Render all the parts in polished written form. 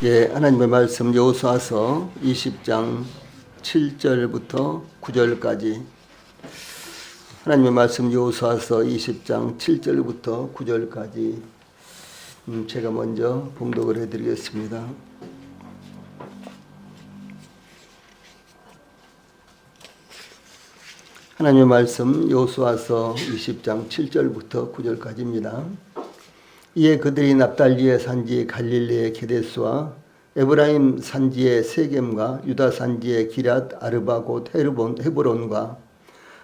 하나님의 말씀 여호수아서 20장 7절부터 9절까지. 하나님의 말씀 여호수아서 20장 7절부터 9절까지 제가 먼저 봉독을 해드리겠습니다. 하나님의 말씀 여호수아서 20장 7절부터 9절까지입니다. 이에 그들이 납달리의 산지 갈릴리의 게데스와 에브라임 산지의 세겜과 유다 산지의 기럇 아르바 곧 헤브론과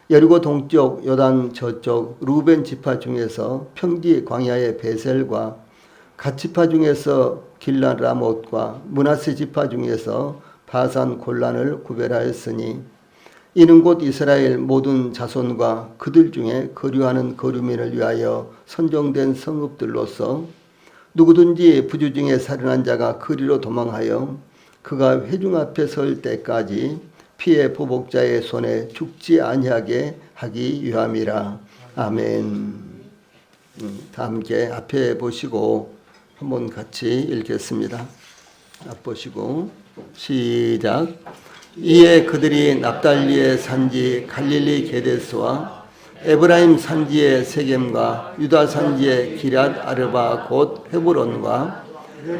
여리고 동쪽 요단 저쪽 루벤 지파 중에서 평지 광야의 베셀과 갓 지파 중에서 길랏 라못과 므낫세 지파 중에서 바산 골란을 구별하였으니 이는 곧 이스라엘 모든 자손과 그들 중에 거류하는 거류민을 위하여 선정된 성읍들로서 누구든지 부주 중에 살인한 자가 그리로 도망하여 그가 회중 앞에 설 때까지 피해 보복자의 손에 죽지 아니하게 하기 위함이라. 아멘. 다 함께 앞에 보시고 한번 같이 읽겠습니다. 앞 보시고 시작. 이에 그들이 납달리의 산지 갈릴리 게데스와 에브라임 산지의 세겜과 유다 산지의 기럇 아르바 곧 헤브론과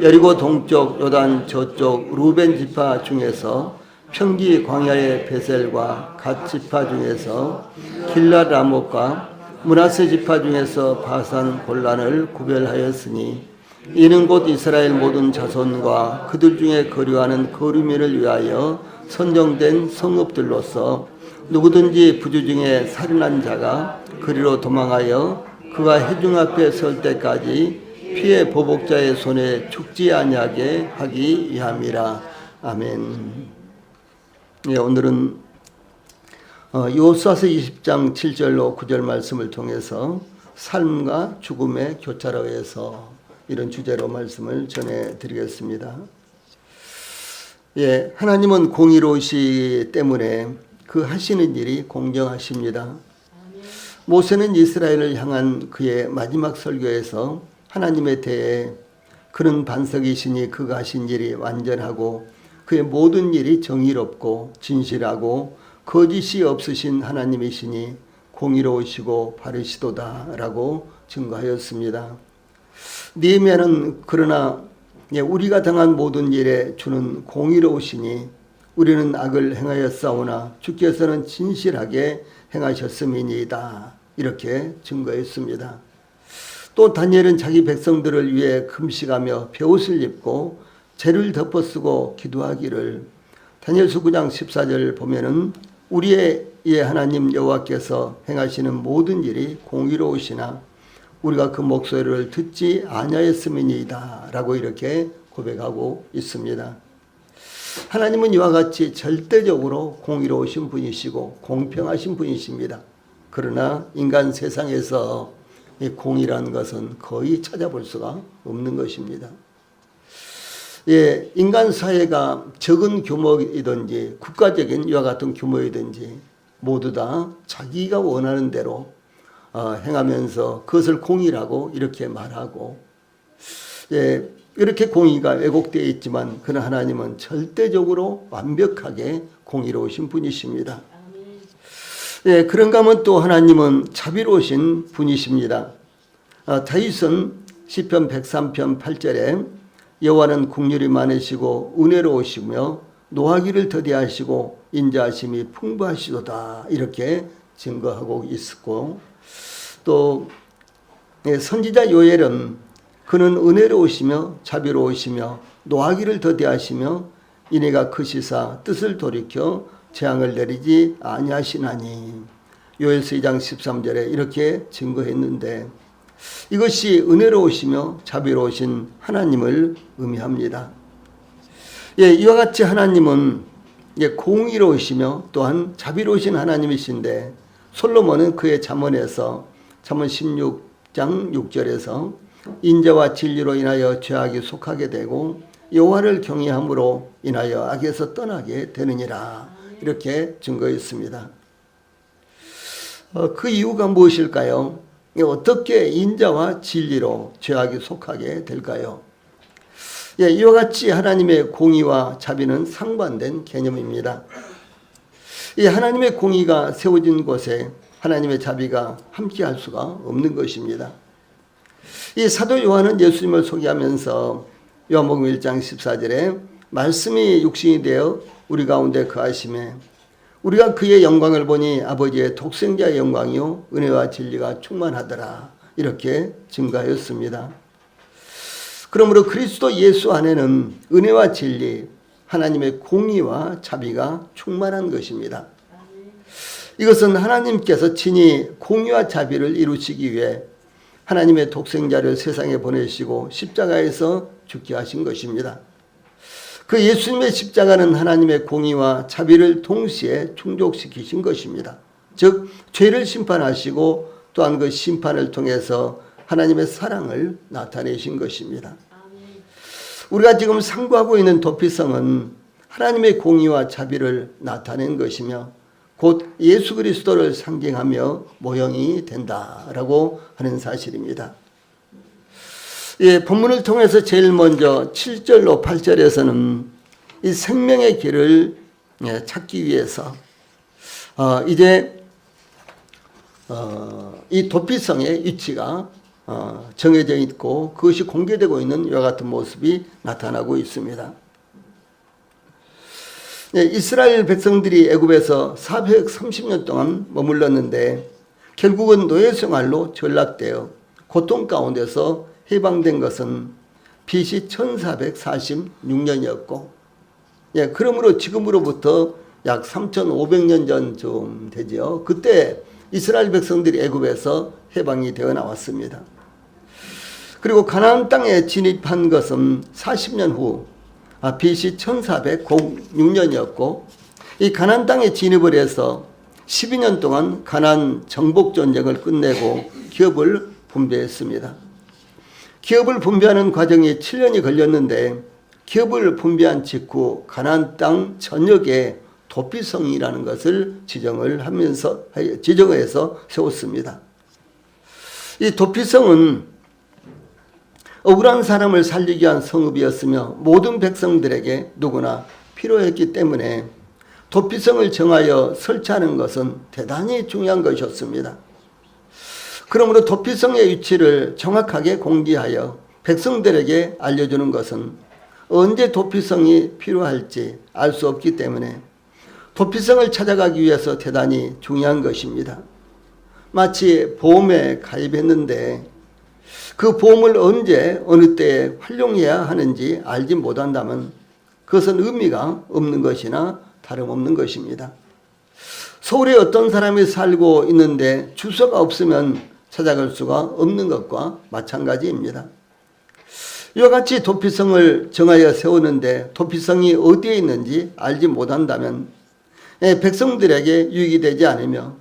여리고 동쪽 요단 저쪽 루벤 지파 중에서 평지 광야의 베셀과 갓 지파 중에서 길랏 라못과 므낫세 지파 중에서 바산 골란을 구별하였으니 이는 곧 이스라엘 모든 자손과 그들 중에 거류하는 거류민을 위하여 선정된 성읍들로서 누구든지 부주 중에 살인한 자가 그리로 도망하여 그가 회중 앞에 설 때까지 피해 보복자의 손에 죽지 아니하게 하기 위함이라. 아멘. 오늘은 여호수아서 20장 7절로 9절 말씀을 통해서 삶과 죽음의 교차로에서 이런 주제로 말씀을 전해드리겠습니다. 하나님은 공의로우시기 때문에 그 하시는 일이 공정하십니다. 모세는 이스라엘을 향한 그의 마지막 설교에서 하나님에 대해 그는 반석이시니 그가 하신 일이 완전하고 그의 모든 일이 정의롭고 진실하고 거짓이 없으신 하나님이시니 공의로우시고 바르시도다 라고 증거하였습니다. 느헤미야는 그러나 우리가 당한 모든 일에 주는 공의로우시니 우리는 악을 행하였사오나 주께서는 진실하게 행하셨음이니이다 이렇게 증거했습니다. 또 다니엘은 자기 백성들을 위해 금식하며 베옷을 입고 재를 덮어쓰고 기도하기를 다니엘서 9장 14절 보면은 우리의 하나님 여호와께서 행하시는 모든 일이 공의로우시나 우리가 그 목소리를 듣지 아니하였음이니이다 라고 이렇게 고백하고 있습니다. 하나님은 이와 같이 절대적으로 공의로우신 분이시고 공평하신 분이십니다. 그러나 인간 세상에서 이 공의라는 것은 거의 찾아볼 수가 없는 것입니다. 인간 사회가 적은 규모이든지 국가적인 이와 같은 규모이든지 모두 다 자기가 원하는 대로 행하면서 그것을 공의라고 이렇게 말하고 이렇게 공의가 왜곡되어 있지만 그러나 하나님은 절대적으로 완벽하게 공의로우신 분이십니다. 그런가 하면 또 하나님은 자비로우신 분이십니다. 다윗은 시편 103편 8절에 여호와는 긍휼이 많으시고 은혜로우시며 노하기를 더디하시고 인자하심이 풍부하시도다 이렇게 증거하고 있었고 또 선지자 요엘은 그는 은혜로우시며 자비로우시며 노하기를 더디하시며 이내가 크시사 뜻을 돌이켜 재앙을 내리지 아니하시나니 요엘서 2장 13절에 이렇게 증거했는데 이것이 은혜로우시며 자비로우신 하나님을 의미합니다. 이와 같이 하나님은 공의로우시며 또한 자비로우신 하나님이신데 솔로몬은 그의 잠언에서 잠언 16장 6절에서 인자와 진리로 인하여 죄악이 속하게 되고 여호와를 경외함으로 인하여 악에서 떠나게 되느니라 이렇게 증거했습니다. 그 이유가 무엇일까요? 어떻게 인자와 진리로 죄악이 속하게 될까요? 예, 이와 같이 하나님의 공의와 자비는 상반된 개념입니다. 이 하나님의 공의가 세워진 곳에 하나님의 자비가 함께할 수가 없는 것입니다. 이 사도 요한은 예수님을 소개하면서 요한복음 1장 14절에 말씀이 육신이 되어 우리 가운데 거하심에 우리가 그의 영광을 보니 아버지의 독생자의 영광이요 은혜와 진리가 충만하더라, 이렇게 증거하였습니다. 그러므로 그리스도 예수 안에는 은혜와 진리, 하나님의 공의와 자비가 충만한 것입니다. 이것은 하나님께서 친히 공의와 자비를 이루시기 위해 하나님의 독생자를 세상에 보내시고 십자가에서 죽게 하신 것입니다. 그 예수님의 십자가는 하나님의 공의와 자비를 동시에 충족시키신 것입니다. 즉 죄를 심판하시고 또한 그 심판을 통해서 하나님의 사랑을 나타내신 것입니다. 우리가 지금 상고하고 있는 도피성은 하나님의 공의와 자비를 나타낸 것이며 곧 예수 그리스도를 상징하며 모형이 된다라고 하는 사실입니다. 예, 본문을 통해서 제일 먼저 7절로 8절에서는 이 생명의 길을 찾기 위해서 이제 이 도피성의 위치가 정해져 있고 그것이 공개되고 있는 이와 같은 모습이 나타나고 있습니다. 이스라엘 백성들이 애굽에서 430년 동안 머물렀는데 결국은 노예 생활로 전락되어 고통 가운데서 해방된 것은 BC 1446년이었고 그러므로 지금으로부터 약 3500년 전쯤 되죠. 그때 이스라엘 백성들이 애굽에서 해방이 되어 나왔습니다. 그리고 가나안 땅에 진입한 것은 40년 후 BC 1406년이었고 이 가나안 땅에 진입을 해서 12년 동안 가나안 정복 전쟁을 끝내고 기업을 분배했습니다. 기업을 분배하는 과정이 7년이 걸렸는데 기업을 분배한 직후 가나안 땅 전역에 도피성이라는 것을 지정해서 세웠습니다. 이 도피성은 억울한 사람을 살리기 위한 성읍이었으며 모든 백성들에게 누구나 필요했기 때문에 도피성을 정하여 설치하는 것은 대단히 중요한 것이었습니다. 그러므로 도피성의 위치를 정확하게 공개하여 백성들에게 알려주는 것은 언제 도피성이 필요할지 알 수 없기 때문에 도피성을 찾아가기 위해서 대단히 중요한 것입니다. 마치 보험에 가입했는데 그 보험을 언제 어느 때에 활용해야 하는지 알지 못한다면 그것은 의미가 없는 것이나 다름없는 것입니다. 서울에 어떤 사람이 살고 있는데 주소가 없으면 찾아갈 수가 없는 것과 마찬가지입니다. 이와 같이 도피성을 정하여 세우는데 도피성이 어디에 있는지 알지 못한다면 백성들에게 유익이 되지 않으며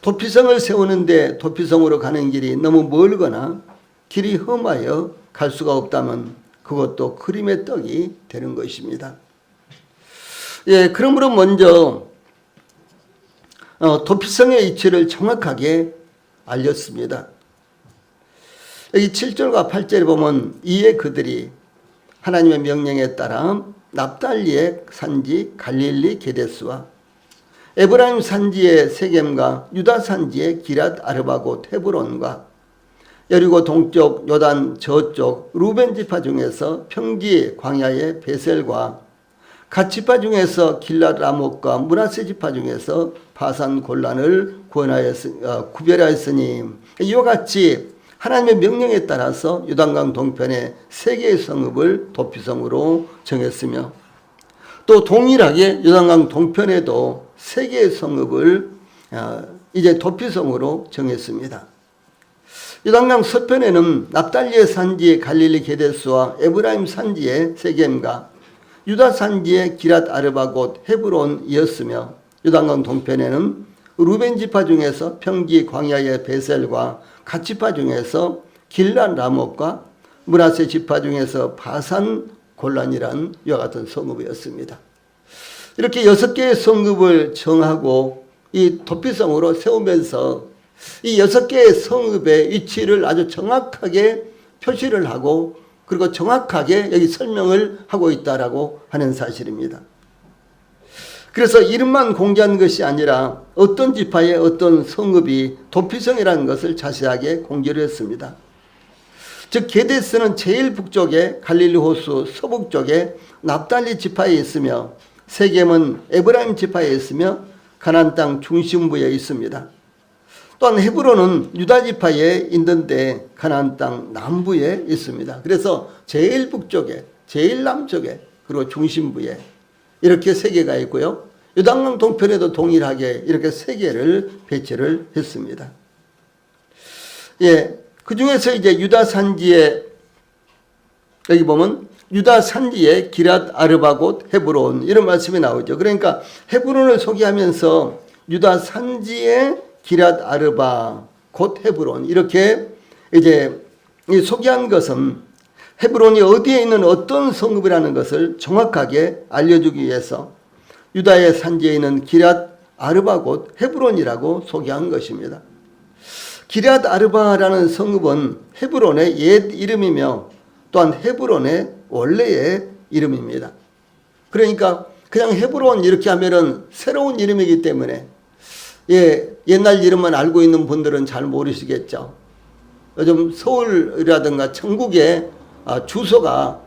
도피성을 세우는데 도피성으로 가는 길이 너무 멀거나 길이 험하여 갈 수가 없다면 그것도 그림의 떡이 되는 것입니다. 그러므로 먼저 도피성의 위치를 정확하게 알렸습니다. 여기 7절과 8절에 보면 이에 그들이 하나님의 명령에 따라 납달리의 산지 갈릴리 게데스와 에브라임 산지의 세겜과 유다 산지의 기랏 아르바곳 헤브론과 여리고 동쪽 요단 저쪽 루벤 지파 중에서 평지 광야의 베셀과 갓 지파 중에서 길랏 라못과 므낫세 지파 중에서 바산 골란을 구별하였으니 이와 같이 하나님의 명령에 따라서 요단강 동편에 세 개의 성읍을 도피성으로 정했으며 또 동일하게 요단강 동편에도 세 개의 성읍을 이제 도피성으로 정했습니다. 요단강 서편에는 납달리의 산지의 갈릴리 게데스와 에브라임 산지의 세겜과 유다 산지의 기랏 아르바곳 헤브론이었으며 요단강 동편에는 루벤 지파 중에서 평지 광야의 베셀과 갓 지파 중에서 길랏 라못과 므낫세 지파 중에서 바산 골란이란 이와 같은 성읍이었습니다. 이렇게 6개의 성읍을 정하고 이 도피성으로 세우면서 이 6개의 성읍의 위치를 아주 정확하게 표시를 하고 그리고 정확하게 여기 설명을 하고 있다라고 하는 사실입니다. 그래서 이름만 공개한 것이 아니라 어떤 지파의 어떤 성읍이 도피성이라는 것을 자세하게 공개를 했습니다. 즉 게데스는 제일 북쪽에 갈릴리 호수 서북쪽에 납달리 지파에 있으며 세겜은 에브라임 지파에 있으며 가나안 땅 중심부에 있습니다. 또한 헤브론은 유다 지파에 있는데 가나안 땅 남부에 있습니다. 그래서 제일 북쪽에, 제일 남쪽에, 그리고 중심부에 이렇게 세 개가 있고요. 요단강 동편에도 동일하게 이렇게 세 개를 배치를 했습니다. 예, 그 중에서 이제 유다 산지에 여기 보면 유다 산지에 기랏 아르바 곧 헤브론 이런 말씀이 나오죠. 그러니까 헤브론을 소개하면서 유다 산지에 기랏 아르바 곧 헤브론 이렇게 이제 소개한 것은 헤브론이 어디에 있는 어떤 성읍이라는 것을 정확하게 알려주기 위해서 유다의 산지에 있는 기랏 아르바 곧 헤브론이라고 소개한 것입니다. 기랏 아르바라는 성읍은 헤브론의 옛 이름이며 또한 헤브론의 원래의 이름입니다. 그러니까 그냥 헤브론 이렇게 하면은 새로운 이름이기 때문에 옛날 이름만 알고 있는 분들은 잘 모르시겠죠. 요즘 서울이라든가 천국의 주소가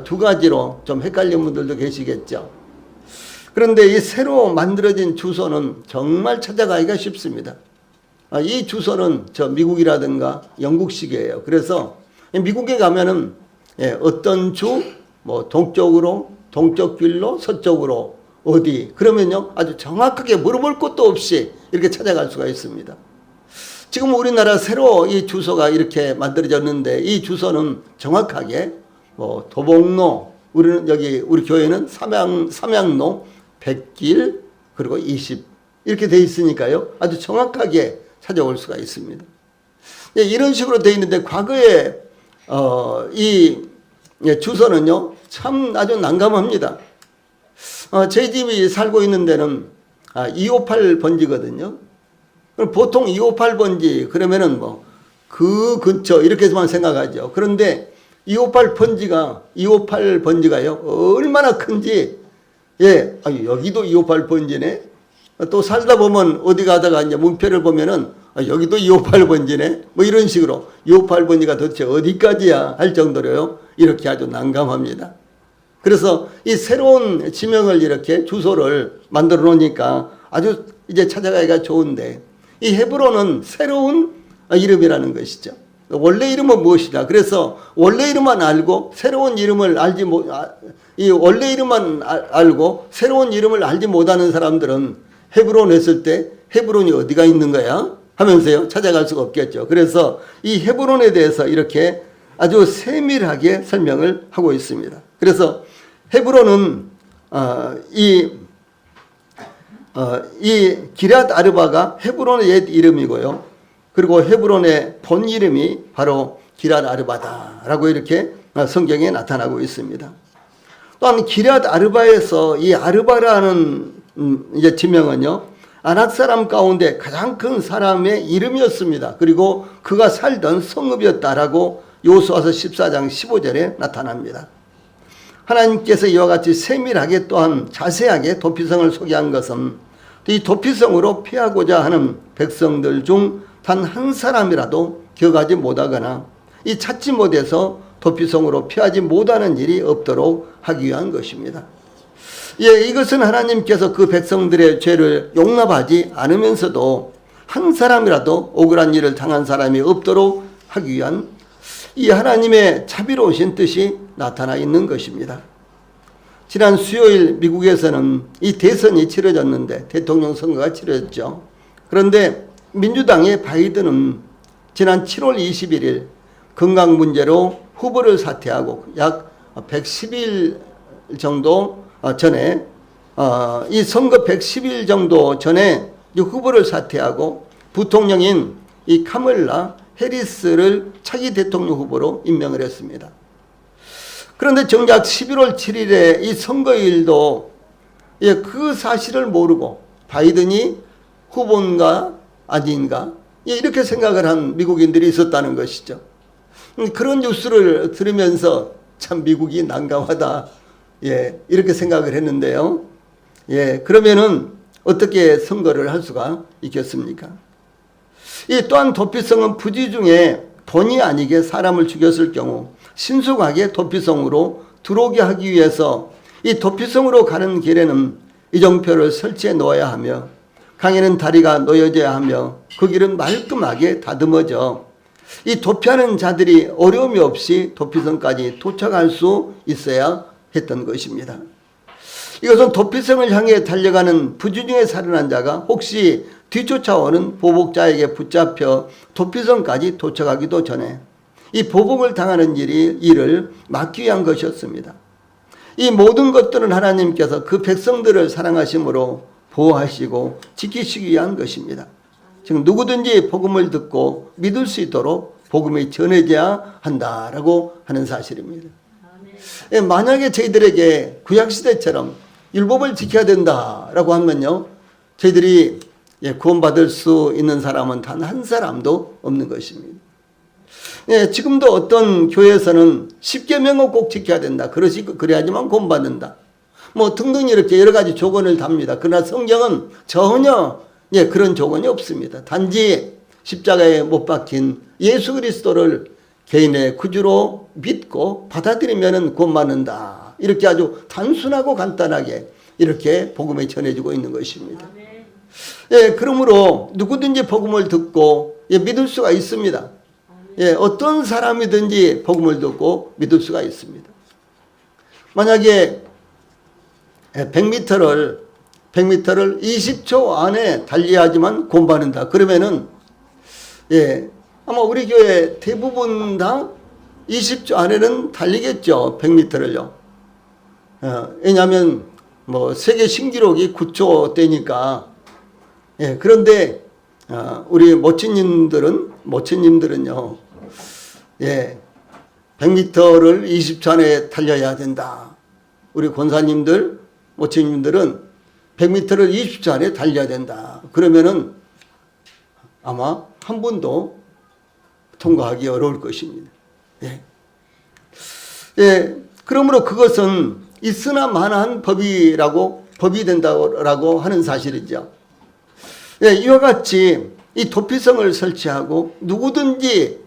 두 가지로 좀 헷갈리는 분들도 계시겠죠. 그런데 이 새로 만들어진 주소는 정말 찾아가기가 쉽습니다. 이 주소는 저 미국이라든가 영국식이에요. 그래서 미국에 가면은 어떤 주, 뭐 동쪽으로, 동쪽 길로, 서쪽으로 어디 그러면요 아주 정확하게 물어볼 것도 없이 이렇게 찾아갈 수가 있습니다. 지금 우리나라 새로 이 주소가 이렇게 만들어졌는데 이 주소는 정확하게 뭐 도봉로 우리는 여기 우리 교회는 삼양로 100길 그리고 20 이렇게 돼 있으니까요 아주 정확하게 찾아올 수가 있습니다. 이런 식으로 돼 있는데 과거에 이 주소는요 참 아주 난감합니다. 제 집이 살고 있는 데는 258번지거든요. 보통 258번지 그러면은 뭐 그 근처 이렇게 해서만 생각하죠. 그런데 258번지가요 얼마나 큰지 여기도 258번지네. 또 살다 보면 어디 가다가 이제 문표를 보면은 여기도 258번지네. 뭐 이런 식으로 258번지가 도대체 어디까지야 할 정도로요. 이렇게 아주 난감합니다. 그래서 이 새로운 지명을 이렇게 주소를 만들어 놓으니까 아주 이제 찾아가기가 좋은데 이 헤브론은 새로운 이름이라는 것이죠. 원래 이름은 무엇이냐. 그래서 원래 이름만 알고 새로운 이름을 이 원래 이름만 알고 새로운 이름을 알지 못하는 사람들은 헤브론 했을 때 헤브론이 어디가 있는 거야 하면서요 찾아갈 수가 없겠죠. 그래서 이 헤브론에 대해서 이렇게 아주 세밀하게 설명을 하고 있습니다. 그래서 헤브론은 이 기랏 아르바가 헤브론의 옛 이름이고요. 그리고 헤브론의 본 이름이 바로 기랏 아르바다라고 이렇게 성경에 나타나고 있습니다. 또한 기랏 아르바에서 이 아르바라는 이제 지명은요 아낙 사람 가운데 가장 큰 사람의 이름이었습니다. 그리고 그가 살던 성읍이었다라고 여호수아서 14장 15절에 나타납니다. 하나님께서 이와 같이 세밀하게 또한 자세하게 도피성을 소개한 것은 이 도피성으로 피하고자 하는 백성들 중 단 한 사람이라도 기억하지 못하거나 이 찾지 못해서 도피성으로 피하지 못하는 일이 없도록 하기 위한 것입니다. 이것은 하나님께서 그 백성들의 죄를 용납하지 않으면서도 한 사람이라도 억울한 일을 당한 사람이 없도록 하기 위한 이 하나님의 자비로우신 뜻이 나타나 있는 것입니다. 지난 수요일 미국에서는 이 대선이 치러졌는데 대통령 선거가 치러졌죠. 그런데 민주당의 바이든은 지난 7월 21일 건강 문제로 후보를 사퇴하고 약 110일 정도 전에 이 선거 110일 정도 전에 후보를 사퇴하고 부통령인 이 카멀라 해리스를 차기 대통령 후보로 임명을 했습니다. 그런데 정작 11월 7일에 이 선거일도 그 사실을 모르고 바이든이 후보인가 아닌가 이렇게 생각을 한 미국인들이 있었다는 것이죠. 그런 뉴스를 들으면서 참 미국이 난감하다. 예, 이렇게 생각을 했는데요. 예, 그러면은 어떻게 선거를 할 수가 있겠습니까? 이 또한 도피성은 부지 중에 본의 아니게 사람을 죽였을 경우 신속하게 도피성으로 들어오게 하기 위해서 이 도피성으로 가는 길에는 이정표를 설치해 놓아야 하며 강에는 다리가 놓여져야 하며 그 길은 말끔하게 다듬어져 이 도피하는 자들이 어려움이 없이 도피성까지 도착할 수 있어야 했던 것입니다. 이것은 도피성을 향해 달려가는 부지 중에 살인한 자가 혹시 뒤쫓아오는 보복자에게 붙잡혀 도피성까지 도착하기도 전에 이 보복을 당하는 일을 막기 위한 것이었습니다. 이 모든 것들은 하나님께서 그 백성들을 사랑하심으로 보호하시고 지키시기 위한 것입니다. 지금 누구든지 복음을 듣고 믿을 수 있도록 복음이 전해져야 한다라고 하는 사실입니다. 예, 만약에 저희들에게 구약시대처럼 율법을 지켜야 된다라고 하면요, 저희들이 구원받을 수 있는 사람은 단 한 사람도 없는 것입니다. 예, 지금도 어떤 교회에서는 10계명은 꼭 지켜야 된다. 그래야지만 구원받는다. 뭐 등등 이렇게 여러 가지 조건을 답니다. 그러나 성경은 전혀 그런 조건이 없습니다. 단지 십자가에 못 박힌 예수 그리스도를 개인의 구주로 믿고 받아들이면 구원받는다. 이렇게 아주 단순하고 간단하게 이렇게 복음을 전해주고 있는 것입니다. 예, 그러므로 누구든지 복음을 듣고 믿을 수가 있습니다. 예, 어떤 사람이든지 복음을 듣고 믿을 수가 있습니다. 만약에 100m를 20초 안에 달려야지만 구원받는다. 그러면은 아마 우리 교회 대부분 다 20초 안에는 달리겠죠. 100m를요. 왜냐하면 뭐 세계 신기록이 9초대니까. 예, 그런데 우리 모친님들은요. 예, 100m를 20초 안에 달려야 된다. 우리 권사님들, 모친님들은 100m를 20초 안에 달려야 된다. 그러면은 아마 한 분도 통과하기 어려울 것입니다. 예. 예, 그러므로 그것은 있으나 마나한 법이 된다고 하는 사실이죠. 예, 이와 같이 이 도피성을 설치하고 누구든지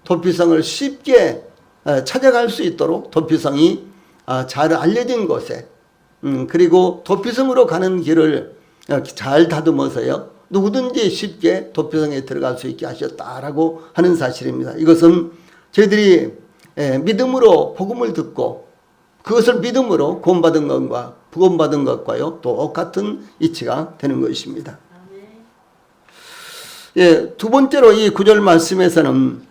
도피성을 쉽게 찾아갈 수 있도록 도피성이 잘 알려진 곳에 그리고 도피성으로 가는 길을 잘 다듬어서요. 누구든지 쉽게 도피성에 들어갈 수 있게 하셨다라고 하는 사실입니다. 이것은 저희들이 믿음으로 복음을 듣고 그것을 믿음으로 구원받은 것과요 똑같은 이치가 되는 것입니다. 예, 두 번째로 이 구절 말씀에서는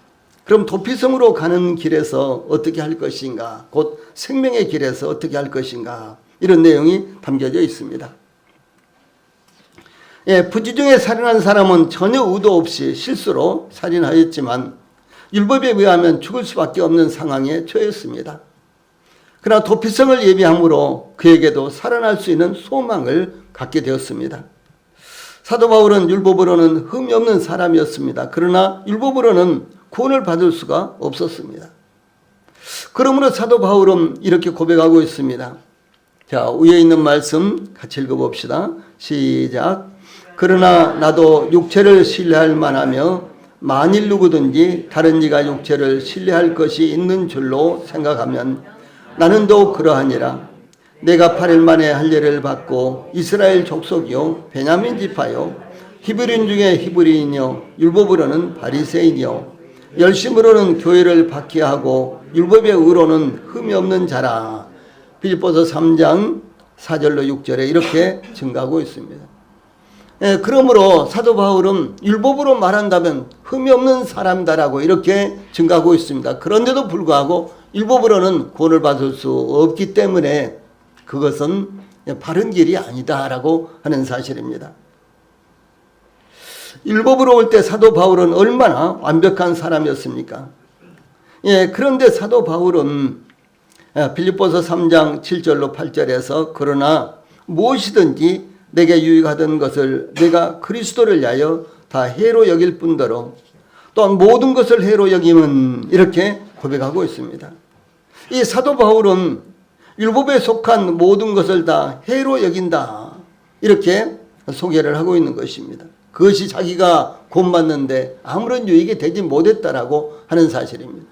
그럼 도피성으로 가는 길에서 어떻게 할 것인가, 곧 생명의 길에서 어떻게 할 것인가, 이런 내용이 담겨져 있습니다. 예, 부지 중에 살인한 사람은 전혀 의도 없이 실수로 살인하였지만 율법에 의하면 죽을 수밖에 없는 상황에 처했습니다. 그러나 도피성을 예비함으로 그에게도 살아날 수 있는 소망을 갖게 되었습니다. 사도 바울은 율법으로는 흠이 없는 사람이었습니다. 그러나 율법으로는 구원을 받을 수가 없었습니다. 그러므로 사도 바울은 이렇게 고백하고 있습니다. 자, 위에 있는 말씀 같이 읽어봅시다. 시작. 그러나 나도 육체를 신뢰할 만하며 만일 누구든지 다른 이가 육체를 신뢰할 것이 있는 줄로 생각하면 나는 더욱 그러하니라. 내가 8일 만에 할례를 받고 이스라엘 족속이요 베냐민 지파요 히브리인 중에 히브리인이요 율법으로는 바리새인이요 열심으로는 교회를 박해하고 율법의 의로는 흠이 없는 자라. 빌립보서 3장 4절로 6절에 이렇게 증가하고 있습니다. 예, 그러므로 사도 바울은 율법으로 말한다면 흠이 없는 사람다라고 이렇게 증가하고 있습니다. 그런데도 불구하고 율법으로는 구원을 받을 수 없기 때문에 그것은 바른 길이 아니다라고 하는 사실입니다. 율법으로 올 때 사도 바울은 얼마나 완벽한 사람이었습니까? 예, 그런데 사도 바울은 빌립보서 3장 7절로 8절에서 그러나 무엇이든지 내게 유익하던 것을 내가 그리스도를 위하여 다 해로 여길 뿐더러 또한 모든 것을 해로 여김은 이렇게 고백하고 있습니다. 이 사도 바울은 율법에 속한 모든 것을 다 해로 여긴다, 이렇게 소개를 하고 있는 것입니다. 그것이 자기가 구원받는데 아무런 유익이 되지 못했다라고 하는 사실입니다.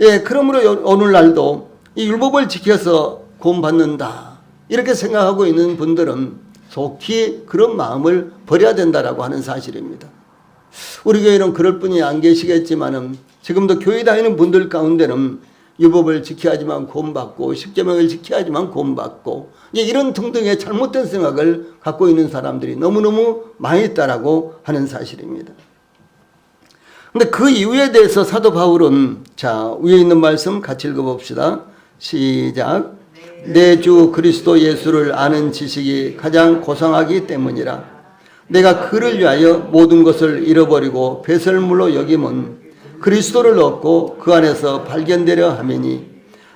예, 그러므로 오늘날도 이 율법을 지켜서 구원받는다 이렇게 생각하고 있는 분들은 속히 그런 마음을 버려야 된다라고 하는 사실입니다. 우리 교회는 그럴 분이 안 계시겠지만은 지금도 교회 다니는 분들 가운데는 율법을 지켜야지만 구원받고 십계명을 지켜야지만 구원받고 이런 등등의 잘못된 생각을 갖고 있는 사람들이 너무너무 많이 있다라고 하는 사실입니다. 그런데 그 이유에 대해서 사도 바울은 자, 위에 있는 말씀 같이 읽어봅시다. 시작. 내 주 그리스도 예수를 아는 지식이 가장 고상하기 때문이라. 내가 그를 위하여 모든 것을 잃어버리고 배설물로 여김은 그리스도를 얻고 그 안에서 발견되려 함이니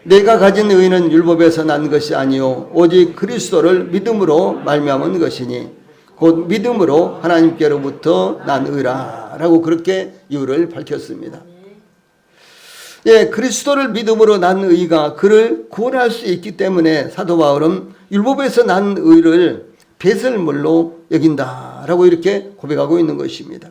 내가 가진 의는 율법에서 난 것이 아니요 오직 그리스도를 믿음으로 말미암은 것이니 곧 믿음으로 하나님께로부터 난 의라 라고 그렇게 이유를 밝혔습니다. 예, 그리스도를 믿음으로 난 의가 그를 구원할 수 있기 때문에 사도 바울은 율법에서 난 의를 배설물로 여긴다라고 이렇게 고백하고 있는 것입니다.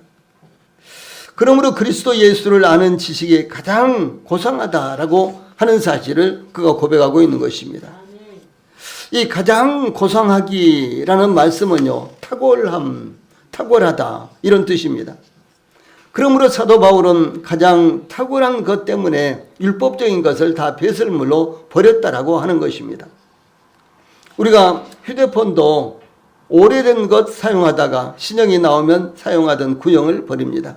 그러므로 그리스도 예수를 아는 지식이 가장 고상하다라고 하는 사실을 그가 고백하고 있는 것입니다. 이 가장 고상하기라는 말씀은요, 탁월함, 탁월하다 이런 뜻입니다. 그러므로 사도 바울은 가장 탁월한 것 때문에 율법적인 것을 다 배설물로 버렸다라고 하는 것입니다. 우리가 휴대폰도 오래된 것 사용하다가 신형이 나오면 사용하던 구형을 버립니다.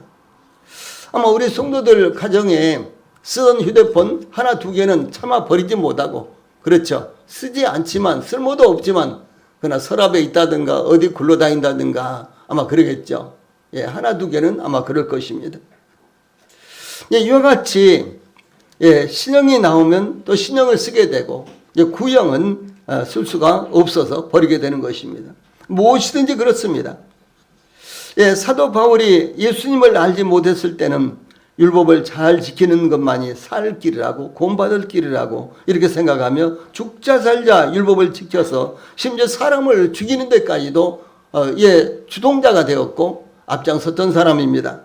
아마 우리 성도들 가정에 쓰던 휴대폰 하나 두 개는 차마 버리지 못하고, 그렇죠, 쓰지 않지만 쓸모도 없지만 그러나 서랍에 있다든가 어디 굴러다닌다든가 아마 그러겠죠. 예, 하나 두 개는 아마 그럴 것입니다. 예, 이와 같이 예, 신형이 나오면 또 신형을 쓰게 되고 구형은 쓸 수가 없어서 버리게 되는 것입니다. 무엇이든지 그렇습니다. 예, 사도 바울이 예수님을 알지 못했을 때는 율법을 잘 지키는 것만이 살 길이라고 구원받을 길이라고 이렇게 생각하며 죽자 살자 율법을 지켜서 심지어 사람을 죽이는 데까지도 예, 주동자가 되었고 앞장섰던 사람입니다.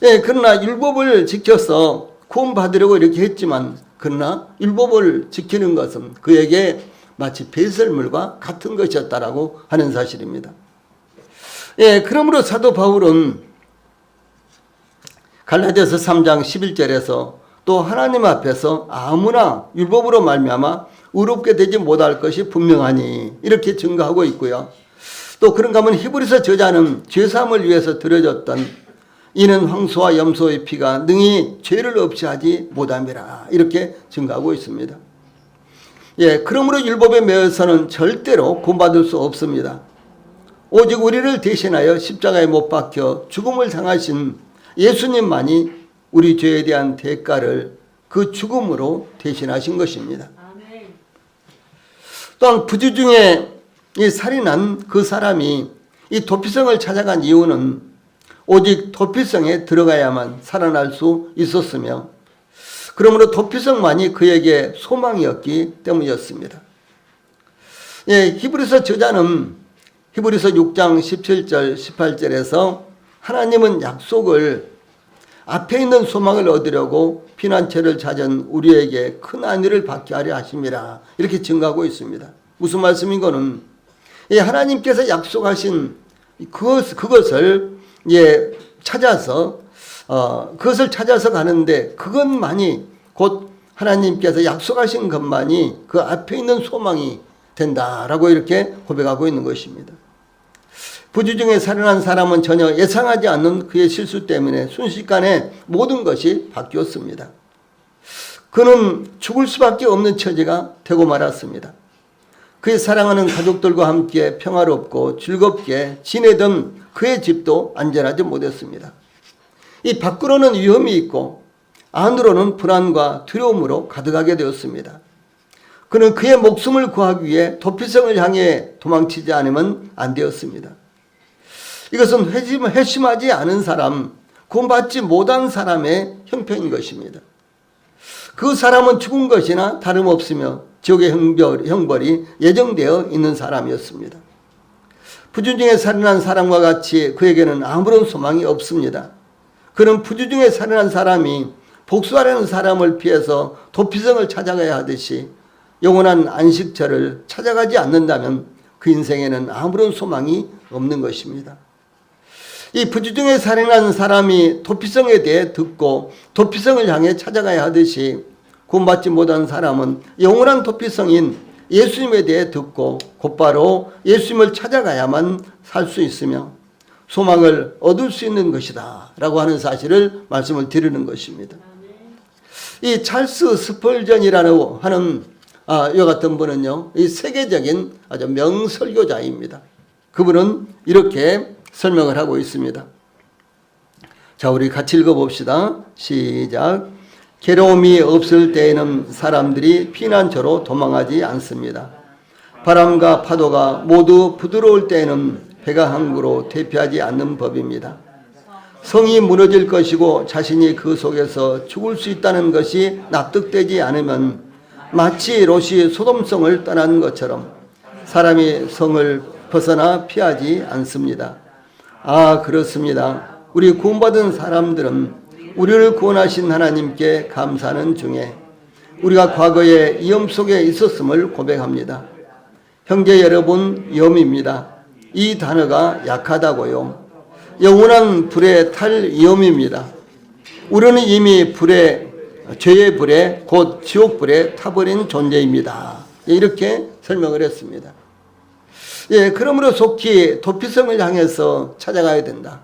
예, 그러나 율법을 지켜서 구원받으려고 이렇게 했지만 그러나 율법을 지키는 것은 그에게 마치 배설물과 같은 것이었다라고 하는 사실입니다. 예, 그러므로 사도 바울은 갈라디아서 3장 11절에서 또 하나님 앞에서 아무나 율법으로 말미암아 의롭게 되지 못할 것이 분명하니 이렇게 증거하고 있고요. 또 그런가 하면 히브리서 저자는 죄사함을 위해서 드려졌던 이는 황소와 염소의 피가 능히 죄를 없이 하지 못함이라 이렇게 증거하고 있습니다. 예, 그러므로 율법에 매여서는 절대로 구원받을 수 없습니다. 오직 우리를 대신하여 십자가에 못 박혀 죽음을 당하신 예수님만이 우리 죄에 대한 대가를 그 죽음으로 대신하신 것입니다. 또한 부주 중에 이 살인한 그 사람이 이 도피성을 찾아간 이유는 오직 도피성에 들어가야만 살아날 수 있었으며 그러므로 도피성만이 그에게 소망이었기 때문이었습니다. 예, 히브리서 저자는 히브리서 6장 17절 18절에서 하나님은 약속을 앞에 있는 소망을 얻으려고 피난처를 찾은 우리에게 큰 안위를 받게 하려 하심이라 이렇게 증거하고 있습니다. 무슨 말씀인 거는 하나님께서 약속하신 그것을 예, 찾아서 그것을 찾아서 가는데 그것만이 곧 하나님께서 약속하신 것만이 그 앞에 있는 소망이 된다라고 이렇게 고백하고 있는 것입니다. 부주 중에 살인한 사람은 전혀 예상하지 않는 그의 실수 때문에 순식간에 모든 것이 바뀌었습니다. 그는 죽을 수밖에 없는 처지가 되고 말았습니다. 그의 사랑하는 가족들과 함께 평화롭고 즐겁게 지내던 그의 집도 안전하지 못했습니다. 이 밖으로는 위험이 있고 안으로는 불안과 두려움으로 가득하게 되었습니다. 그는 그의 목숨을 구하기 위해 도피성을 향해 도망치지 않으면 안 되었습니다. 이것은 회심하지 않은 사람, 구원받지 못한 사람의 형편인 것입니다. 그 사람은 죽은 것이나 다름없으며 지옥의 형벌이 예정되어 있는 사람이었습니다. 부주중에 살인한 사람과 같이 그에게는 아무런 소망이 없습니다. 그는 부주중에 살인한 사람이 복수하려는 사람을 피해서 도피성을 찾아가야 하듯이 영원한 안식처를 찾아가지 않는다면 그 인생에는 아무런 소망이 없는 것입니다. 이 부주중에 살인한 사람이 도피성에 대해 듣고 도피성을 향해 찾아가야 하듯이 구원받지 못한 사람은 영원한 도피성인 예수님에 대해 듣고 곧바로 예수님을 찾아가야만 살 수 있으며 소망을 얻을 수 있는 것이다 라고 하는 사실을 말씀을 드리는 것입니다. 이 찰스 스펄전이라고 하는 이와 같은 분은요, 이 세계적인 아주 명설교자입니다. 그분은 이렇게 설명을 하고 있습니다. 자, 우리 같이 읽어봅시다. 시작. 괴로움이 없을 때에는 사람들이 피난처로 도망하지 않습니다. 바람과 파도가 모두 부드러울 때에는 배가 항구로 대피하지 않는 법입니다. 성이 무너질 것이고 자신이 그 속에서 죽을 수 있다는 것이 납득되지 않으면 마치 롯이 소돔성을 떠난 것처럼 사람이 성을 벗어나 피하지 않습니다. 아, 그렇습니다. 우리 구원받은 사람들은 우리를 구원하신 하나님께 감사하는 중에 우리가 과거에 위험 속에 있었음을 고백합니다. 형제 여러분, 위험입니다. 이 단어가 약하다고요. 영원한 불에 탈 위험입니다. 우리는 이미 죄의 불에 곧 지옥불에 타버린 존재입니다. 이렇게 설명을 했습니다. 예, 그러므로 속히 도피성을 향해서 찾아가야 된다.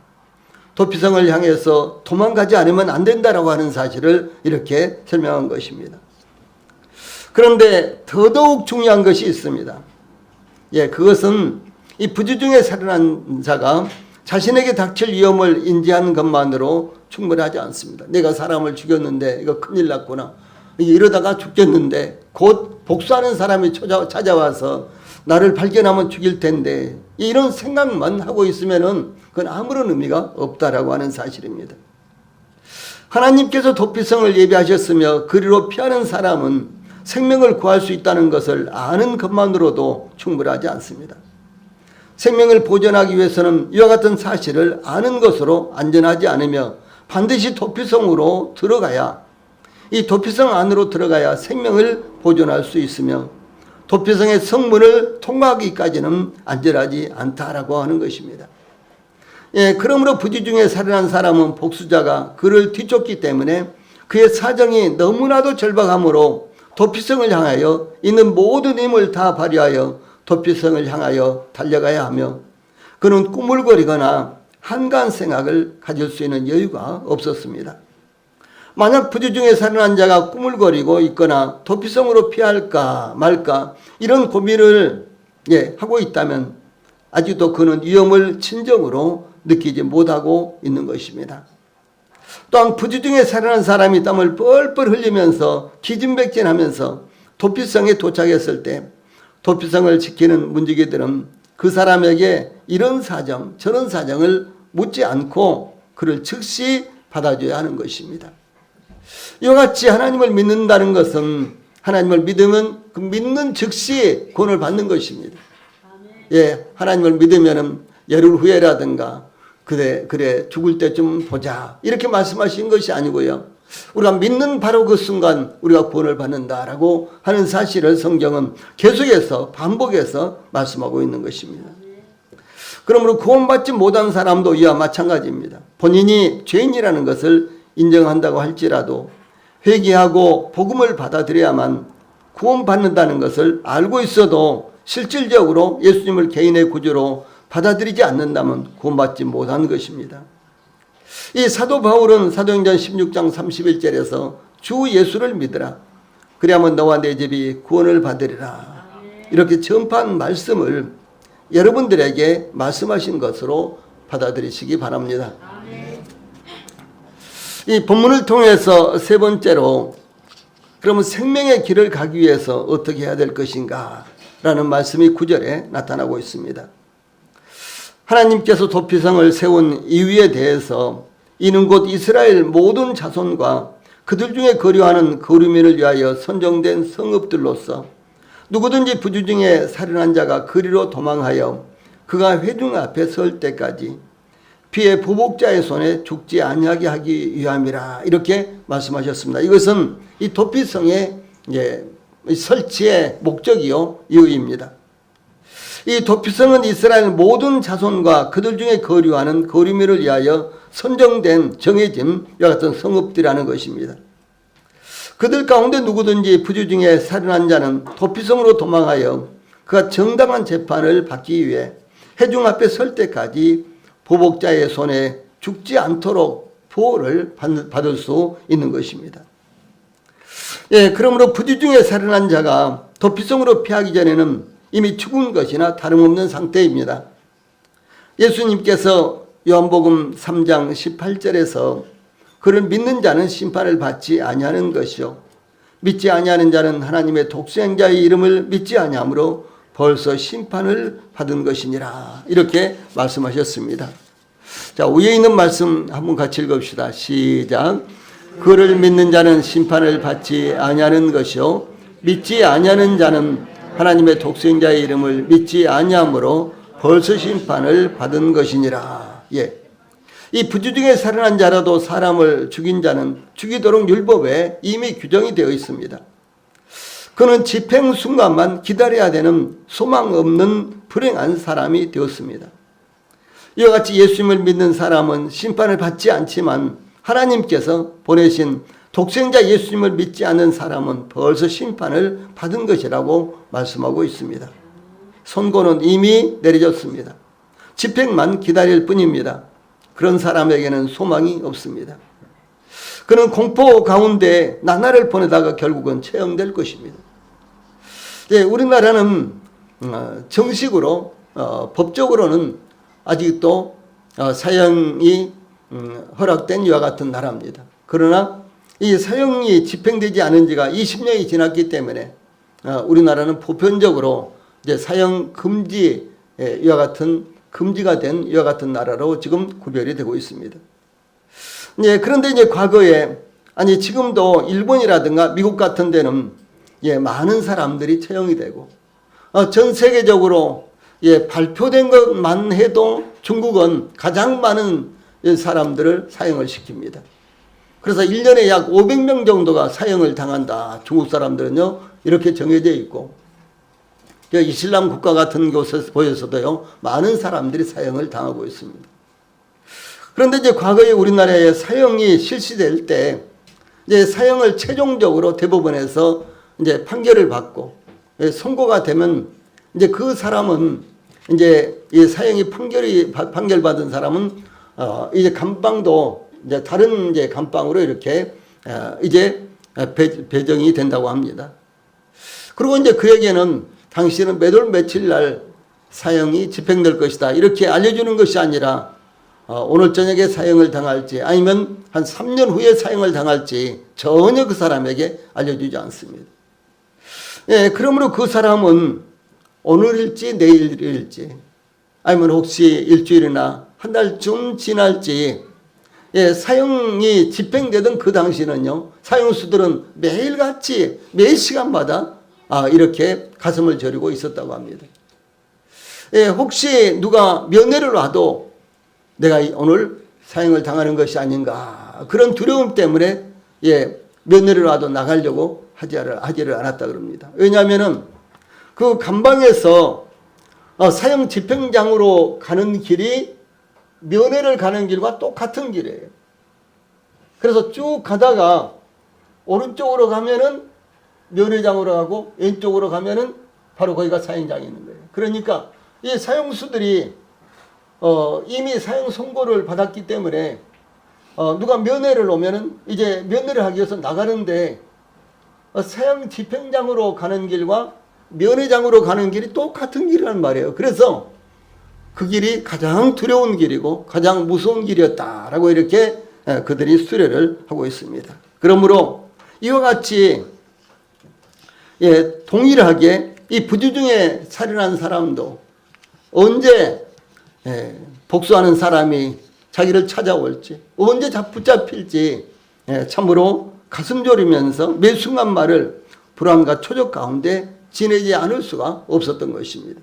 도피성을 향해서 도망가지 않으면 안 된다라고 하는 사실을 이렇게 설명한 것입니다. 그런데 더더욱 중요한 것이 있습니다. 예, 그것은 이 부주중에 살인한 자가 자신에게 닥칠 위험을 인지하는 것만으로 충분하지 않습니다. 내가 사람을 죽였는데 이거 큰일 났구나. 이러다가 죽겠는데 곧 복수하는 사람이 찾아와서 나를 발견하면 죽일 텐데 이런 생각만 하고 있으면은 그건 아무런 의미가 없다라고 하는 사실입니다. 하나님께서 도피성을 예비하셨으며 그리로 피하는 사람은 생명을 구할 수 있다는 것을 아는 것만으로도 충분하지 않습니다. 생명을 보존하기 위해서는 이와 같은 사실을 아는 것으로 안전하지 않으며 반드시 도피성으로 들어가야, 이 도피성 안으로 들어가야 생명을 보존할 수 있으며 도피성의 성문을 통과하기까지는 안전하지 않다라고 하는 것입니다. 예, 그러므로 부지중에 살인한 사람은 복수자가 그를 뒤쫓기 때문에 그의 사정이 너무나도 절박하므로 도피성을 향하여 있는 모든 힘을 다 발휘하여 도피성을 향하여 달려가야 하며 그는 꾸물거리거나 한가한 생각을 가질 수 있는 여유가 없었습니다. 만약 부지중에 살인한 자가 꾸물거리고 있거나 도피성으로 피할까 말까 이런 고민을 하고 있다면 아직도 그는 위험을 진정으로 느끼지 못하고 있는 것입니다. 또한 부지중에 살인한 사람이 땀을 뻘뻘 흘리면서 기진백진하면서 도피성에 도착했을 때 도피성을 지키는 문지기들은 그 사람에게 이런 사정 저런 사정을 묻지 않고 그를 즉시 받아줘야 하는 것입니다. 이와 같이 하나님을 믿는다는 것은 하나님을 믿으면 그 믿는 즉시 구원을 받는 것입니다. 예, 하나님을 믿으면은 열흘 후에라든가 그래 죽을 때쯤 보자 이렇게 말씀하신 것이 아니고요. 우리가 믿는 바로 그 순간 우리가 구원을 받는다라고 하는 사실을 성경은 계속해서 반복해서 말씀하고 있는 것입니다. 그러므로 구원받지 못한 사람도 이와 마찬가지입니다. 본인이 죄인이라는 것을 인정한다고 할지라도 회개하고 복음을 받아들여야만 구원받는다는 것을 알고 있어도 실질적으로 예수님을 개인의 구주로 받아들이지 않는다면 구원받지 못한 것입니다. 이 사도 바울은 사도행전 16장 31절에서 주 예수를 믿으라. 그리하면 너와 내 집이 구원을 받으리라. 이렇게 전파한 말씀을 여러분들에게 말씀하신 것으로 받아들이시기 바랍니다. 이 본문을 통해서 세 번째로 그러면 생명의 길을 가기 위해서 어떻게 해야 될 것인가 라는 말씀이 9절에 나타나고 있습니다. 하나님께서 도피성을 세운 이유에 대해서 이는 곧 이스라엘 모든 자손과 그들 중에 거류하는 거류민을 위하여 선정된 성읍들로서 누구든지 부주 중에 살인한 자가 그리로 도망하여 그가 회중 앞에 설 때까지 피해 보복자의 손에 죽지 아니하게 하기 위함이라, 이렇게 말씀하셨습니다. 이것은 이 도피성의 설치의 목적이요 이유입니다. 이 도피성은 이스라엘 모든 자손과 그들 중에 거류하는 거류민을 위하여 선정된 정해진 이와 같은 성읍들이라는 것입니다. 그들 가운데 누구든지 부주 중에 살인한 자는 도피성으로 도망하여 그가 정당한 재판을 받기 위해 회중 앞에 설 때까지 보복자의 손에 죽지 않도록 보호를 받을 수 있는 것입니다. 그러므로 부주 중에 살인한 자가 도피성으로 피하기 전에는 이미 죽은 것이나 다름없는 상태입니다. 예수님께서 요한복음 3장 18절에서 그를 믿는 자는 심판을 받지 아니하는 것이요 믿지 아니하는 자는 하나님의 독생자의 이름을 믿지 아니하므로 벌써 심판을 받은 것이니라, 이렇게 말씀하셨습니다. 자, 위에 있는 말씀 한번 같이 읽읍시다. 시작. 그를 믿는 자는 심판을 받지 아니하는 것이요 믿지 아니하는 자는 하나님의 독생자의 이름을 믿지 아니하므로 벌써 심판을 받은 것이니라. 이 부주 중에 살인한 자라도 사람을 죽인 자는 죽이도록 율법에 이미 규정이 되어 있습니다. 그는 집행 순간만 기다려야 되는 소망 없는 불행한 사람이 되었습니다. 이와 같이 예수님을 믿는 사람은 심판을 받지 않지만 하나님께서 보내신 독생자 예수님을 믿지 않는 사람은 벌써 심판을 받은 것이라고 말씀하고 있습니다. 선고는 이미 내려졌습니다. 집행만 기다릴 뿐입니다. 그런 사람에게는 소망이 없습니다. 그는 공포 가운데 나날을 보내다가 결국은 처형될 것입니다. 우리나라는 정식으로 법적으로는 아직도 사형이 허락된 이와 같은 나라입니다. 그러나 이 사형이 집행되지 않은 지가 20년이 지났기 때문에 우리나라는 보편적으로 이제 사형 금지 이와 같은 금지가 된 이와 같은 나라로 지금 구별이 되고 있습니다. 그런데 이제 과거에 지금도 일본이라든가 미국 같은 데는 많은 사람들이 처형이 되고 전 세계적으로 발표된 것만 해도 중국은 가장 많은 사람들을 사형을 시킵니다. 그래서 1년에 약 500명 정도가 사형을 당한다. 중국 사람들은요 이렇게 정해져 있고 이슬람 국가 같은 곳에서도요 많은 사람들이 사형을 당하고 있습니다. 그런데 이제 과거에 우리나라에 사형이 실시될 때 이제 사형을 최종적으로 대법원에서 이제 판결을 받고 선고가 되면 이제 그 사람은 이제 이 사형이 판결받은 사람은 이제 감방도 이제 다른 이제 감방으로 이렇게 이제 배정이 된다고 합니다. 그리고 이제 그에게는 당신은 몇 월 며칠 날 사형이 집행될 것이다 이렇게 알려주는 것이 아니라 오늘 저녁에 사형을 당할지 아니면 한 3년 후에 사형을 당할지 전혀 그 사람에게 알려주지 않습니다. 그러므로 그 사람은 오늘일지 내일일지 아니면 혹시 일주일이나 한 달쯤 지날지 사형이 집행되던 그 당시는요 사형수들은 매일같이 매 시간마다 이렇게 가슴을 저리고 있었다고 합니다. 혹시 누가 면회를 와도 내가 오늘 사형을 당하는 것이 아닌가 그런 두려움 때문에 면회를 와도 나가려고 하지를 않았다 그럽니다. 왜냐하면은 그 감방에서 사형 집행장으로 가는 길이 면회를 가는 길과 똑같은 길이에요. 그래서 쭉 가다가 오른쪽으로 가면은 면회장으로 가고 왼쪽으로 가면은 바로 거기가 사형장이 있는 거예요. 그러니까 이 사형수들이 이미 사형 선고를 받았기 때문에 누가 면회를 오면은 이제 면회를 하기 위해서 나가는데 사형 집행장으로 가는 길과 면회장으로 가는 길이 똑같은 길이란 말이에요. 그래서 그 길이 가장 두려운 길이고 가장 무서운 길이었다라고 이렇게 그들이 수레를 하고 있습니다. 그러므로 이와 같이 동일하게 이 부주 중에 살인한 사람도 언제 복수하는 사람이 자기를 찾아올지, 언제 붙잡힐지 참으로 가슴 졸이면서 매 순간말을 불안과 초적 가운데 지내지 않을 수가 없었던 것입니다.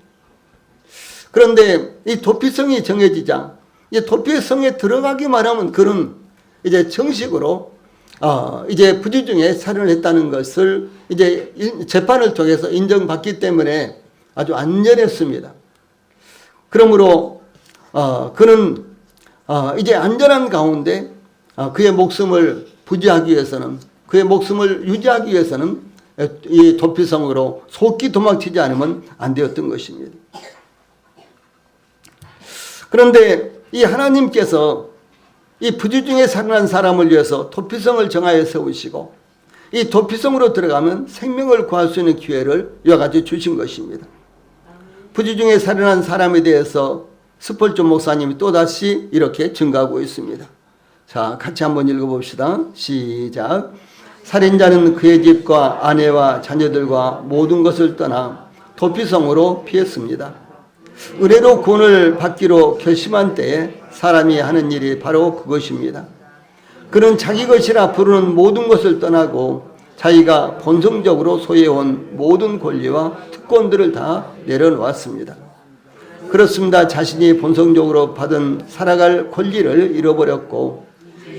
그런데 이 도피성이 정해지자 이제 도피성에 들어가기만 하면 그는 이제 정식으로 이제 부지중에 살인을 했다는 것을 이제 재판을 통해서 인정받기 때문에 아주 안전했습니다. 그러므로 그는 이제 안전한 가운데 그의 목숨을 부지하기 위해서는, 그의 목숨을 유지하기 위해서는 이 도피성으로 속히 도망치지 않으면 안 되었던 것입니다. 그런데 이 하나님께서 이 부지중에 살아난 사람을 위해서 도피성을 정하여 세우시고 이 도피성으로 들어가면 생명을 구할 수 있는 기회를 이와 같이 주신 것입니다. 부지중에 살아난 사람에 대해서 스펄전 목사님이 또다시 이렇게 증가하고 있습니다. 자, 같이 한번 읽어봅시다. 시작. 살인자는 그의 집과 아내와 자녀들과 모든 것을 떠나 도피성으로 피했습니다. 은혜로 구원을 받기로 결심한 때에 사람이 하는 일이 바로 그것입니다. 그는 자기 것이라 부르는 모든 것을 떠나고 자기가 본성적으로 소유해온 모든 권리와 특권들을 다 내려놓았습니다. 그렇습니다. 자신이 본성적으로 받은 살아갈 권리를 잃어버렸고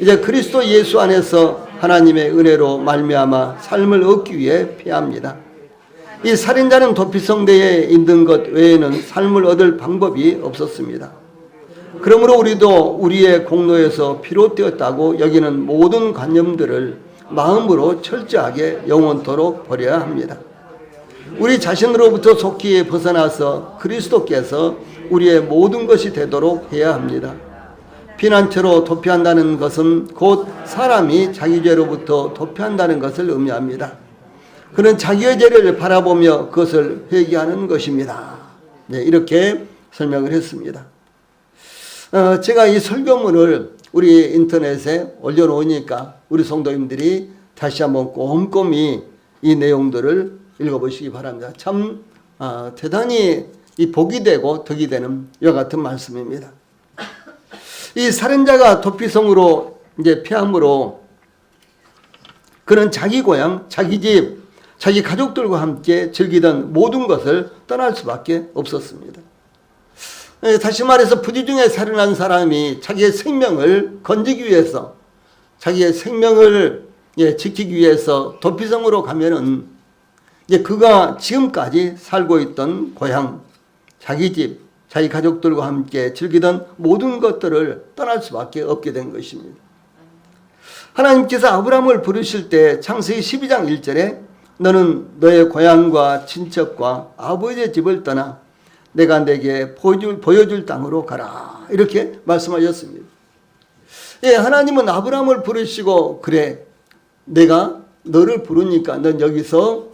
이제 그리스도 예수 안에서 하나님의 은혜로 말미암아 삶을 얻기 위해 피합니다. 이 살인자는 도피성대에 있는 것 외에는 삶을 얻을 방법이 없었습니다. 그러므로 우리도 우리의 공로에서 비롯되었다고 여기는 모든 관념들을 마음으로 철저하게 영원토록 버려야 합니다. 우리 자신으로부터 속히 벗어나서 그리스도께서 우리의 모든 것이 되도록 해야 합니다. 피난처로 도피한다는 것은 곧 사람이 자기 죄로부터 도피한다는 것을 의미합니다. 그는 자기의 죄를 바라보며 그것을 회개하는 것입니다. 네, 이렇게 설명을 했습니다. 제가 이 설교문을 우리 인터넷에 올려놓으니까 우리 성도님들이 다시 한번 꼼꼼히 이 내용들을 읽어보시기 바랍니다. 참 대단히 이 복이 되고 덕이 되는 이와 같은 말씀입니다. 이 살인자가 도피성으로 이제 피함으로 그는 자기 고향, 자기 집, 자기 가족들과 함께 즐기던 모든 것을 떠날 수밖에 없었습니다. 다시 말해서 부지중에 살인한 사람이 자기의 생명을 건지기 위해서, 자기의 생명을 지키기 위해서 도피성으로 가면은 이제 그가 지금까지 살고 있던 고향, 자기 집, 자기 가족들과 함께 즐기던 모든 것들을 떠날 수밖에 없게 된 것입니다. 하나님께서 아브라함을 부르실 때 창세기 12장 1절에 너는 너의 고향과 친척과 아버지의 집을 떠나 내가 내게 보여줄 땅으로 가라, 이렇게 말씀하셨습니다. 예, 하나님은 아브라함을 부르시고 그래, 내가 너를 부르니까 넌 여기서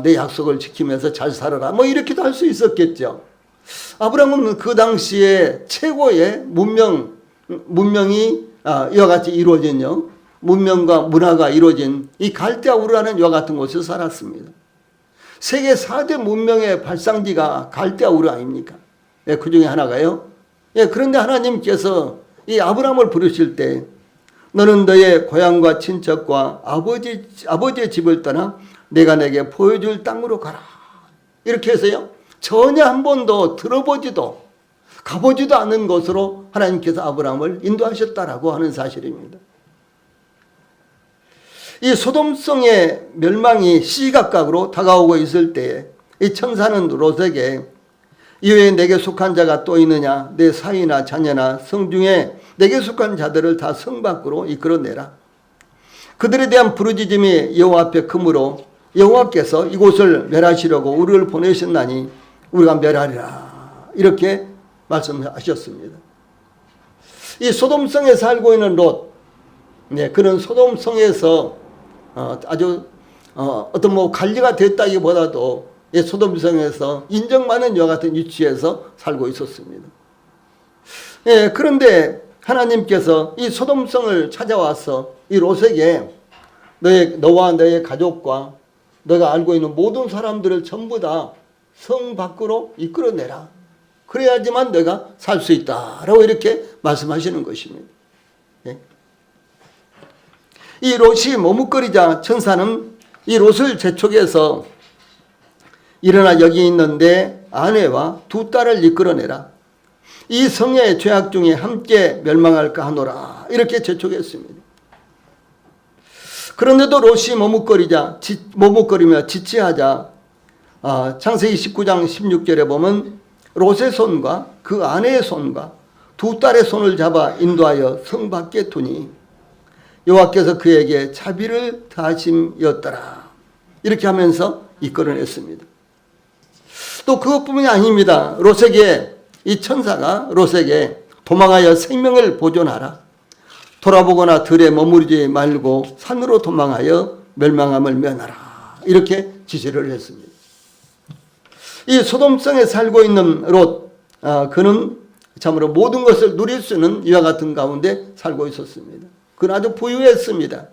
내 약속을 지키면서 잘 살아라, 뭐 이렇게도 할 수 있었겠죠. 아브라함은 그 당시에 최고의 문명이 이와 같이 이루어진요, 문명과 문화가 이루어진 이 갈대아 우르라는 이와 같은 곳에서 살았습니다. 세계 4대 문명의 발상지가 갈대아 우르 아닙니까? 예, 그 중에 하나가요. 예, 그런데 하나님께서 이 아브라함을 부르실 때 너는 너의 고향과 친척과 아버지의 집을 떠나 내가 내게 보여줄 땅으로 가라, 이렇게 해서요, 전혀 한 번도 들어보지도 가보지도 않은 곳으로 하나님께서 아브라함을 인도하셨다라고 하는 사실입니다. 이 소돔성의 멸망이 시시각각으로 다가오고 있을 때에 이 천사는 롯에게 이외에 내게 속한 자가 또 있느냐, 내 사위나 자녀나 성 중에 내게 속한 자들을 다 성 밖으로 이끌어내라. 그들에 대한 부르짖음이 여호와 앞에 크므로 여호와께서 이곳을 멸하시려고 우리를 보내셨나니 우리가 멸하리라, 이렇게 말씀하셨습니다. 이 소돔성에 살고 있는 롯, 그는 소돔성에서 아주 어떤 뭐 관리가 됐다기보다도 소돔성에서 인정받는 이와 같은 위치에서 살고 있었습니다. 그런데 하나님께서 이 소돔성을 찾아와서 이 롯에게 너와 너의 가족과 너가 알고 있는 모든 사람들을 전부 다 성 밖으로 이끌어내라, 그래야지만 내가 살 수 있다라고 이렇게 말씀하시는 것입니다. 예. 이 롯이 머뭇거리자 천사는 이 롯을 재촉해서 일어나 여기 있는데 아내와 두 딸을 이끌어내라. 이 성의 죄악 중에 함께 멸망할까 하노라. 이렇게 재촉했습니다. 그런데도 롯이 머뭇거리며 지체하자 창세기 19장 16절에 보면 롯의 손과 그 아내의 손과 두 딸의 손을 잡아 인도하여 성 밖에 두니 여호와께서 그에게 자비를 다하심이었더라. 이렇게 하면서 이끌어냈습니다. 또 그것뿐만이 아닙니다. 이 천사가 롯에게 도망하여 생명을 보존하라. 돌아보거나 들에 머무르지 말고 산으로 도망하여 멸망함을 면하라. 이렇게 지시를 했습니다. 이 소돔성에 살고 있는 롯, 그는 참으로 모든 것을 누릴 수 있는 이와 같은 가운데 살고 있었습니다. 그는 아주 부유했습니다.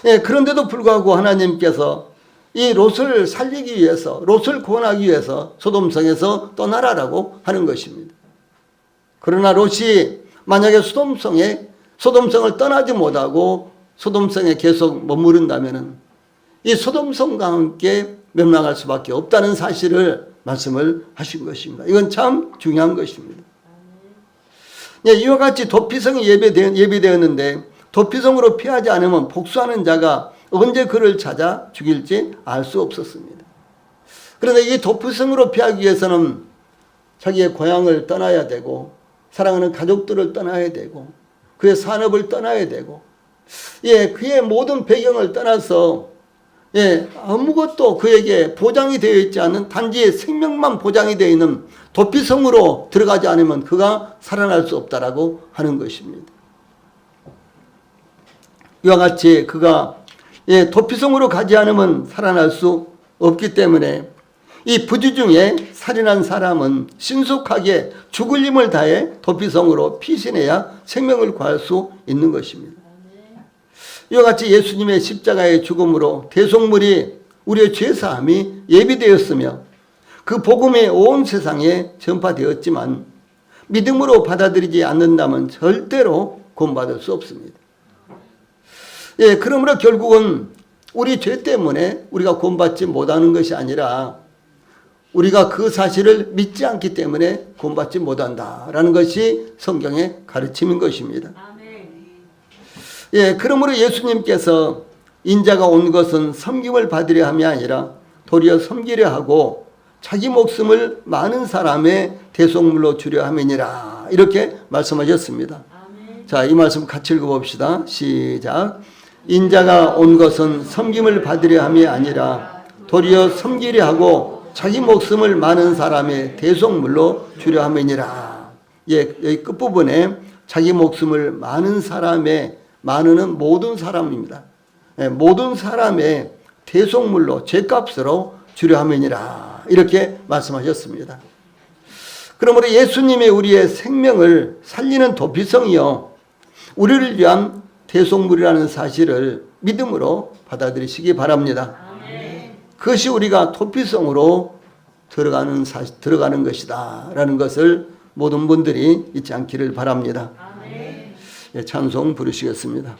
예, 그런데도 불구하고 하나님께서 이 롯을 살리기 위해서, 롯을 구원하기 위해서 소돔성에서 떠나라라고 하는 것입니다. 그러나 롯이 만약에 소돔성을 떠나지 못하고 소돔성에 계속 머무른다면 이 소돔성과 함께 멸망할 수밖에 없다는 사실을 말씀을 하신 것입니다. 이건 참 중요한 것입니다. 예, 이와 같이 도피성이 예비되었는데 도피성으로 피하지 않으면 복수하는 자가 언제 그를 찾아 죽일지 알 수 없었습니다. 그런데 이 도피성으로 피하기 위해서는 자기의 고향을 떠나야 되고 사랑하는 가족들을 떠나야 되고 그의 산업을 떠나야 되고 예, 그의 모든 배경을 떠나서 예, 아무것도 그에게 보장이 되어 있지 않은 단지 생명만 보장이 되어 있는 도피성으로 들어가지 않으면 그가 살아날 수 없다라고 하는 것입니다. 이와 같이 그가 예, 도피성으로 가지 않으면 살아날 수 없기 때문에 이 부지 중에 살인한 사람은 신속하게 죽을 힘을 다해 도피성으로 피신해야 생명을 구할 수 있는 것입니다. 이와 같이 예수님의 십자가의 죽음으로 대속물이 우리의 죄사함이 예비되었으며 그 복음이 온 세상에 전파되었지만 믿음으로 받아들이지 않는다면 절대로 구원받을 수 없습니다. 예, 그러므로 결국은 우리 죄 때문에 우리가 구원받지 못하는 것이 아니라 우리가 그 사실을 믿지 않기 때문에 구원받지 못한다라는 것이 성경의 가르침인 것입니다. 예, 그러므로 예수님께서 인자가 온 것은 섬김을 받으려 함이 아니라 도리어 섬기려 하고 자기 목숨을 많은 사람의 대속물로 주려 함이니라. 이렇게 말씀하셨습니다. 자, 이 말씀 같이 읽어봅시다. 시작. 인자가 온 것은 섬김을 받으려 함이 아니라 도리어 섬기려 하고 자기 목숨을 많은 사람의 대속물로 주려 함이니라. 예, 여기 끝부분에 자기 목숨을 많은 사람의, 많은은 모든 사람입니다. 예, 모든 사람의 대속물로, 죄값으로 주려 함이니라. 이렇게 말씀하셨습니다. 그러므로 예수님이 우리의 생명을 살리는 도피성이요, 우리를 위한 대속물이라는 사실을 믿음으로 받아들이시기 바랍니다. 그것이 우리가 도피성으로 들어가는 것이다 라는 것을 모든 분들이 잊지 않기를 바랍니다. 예, 찬송 부르시겠습니다.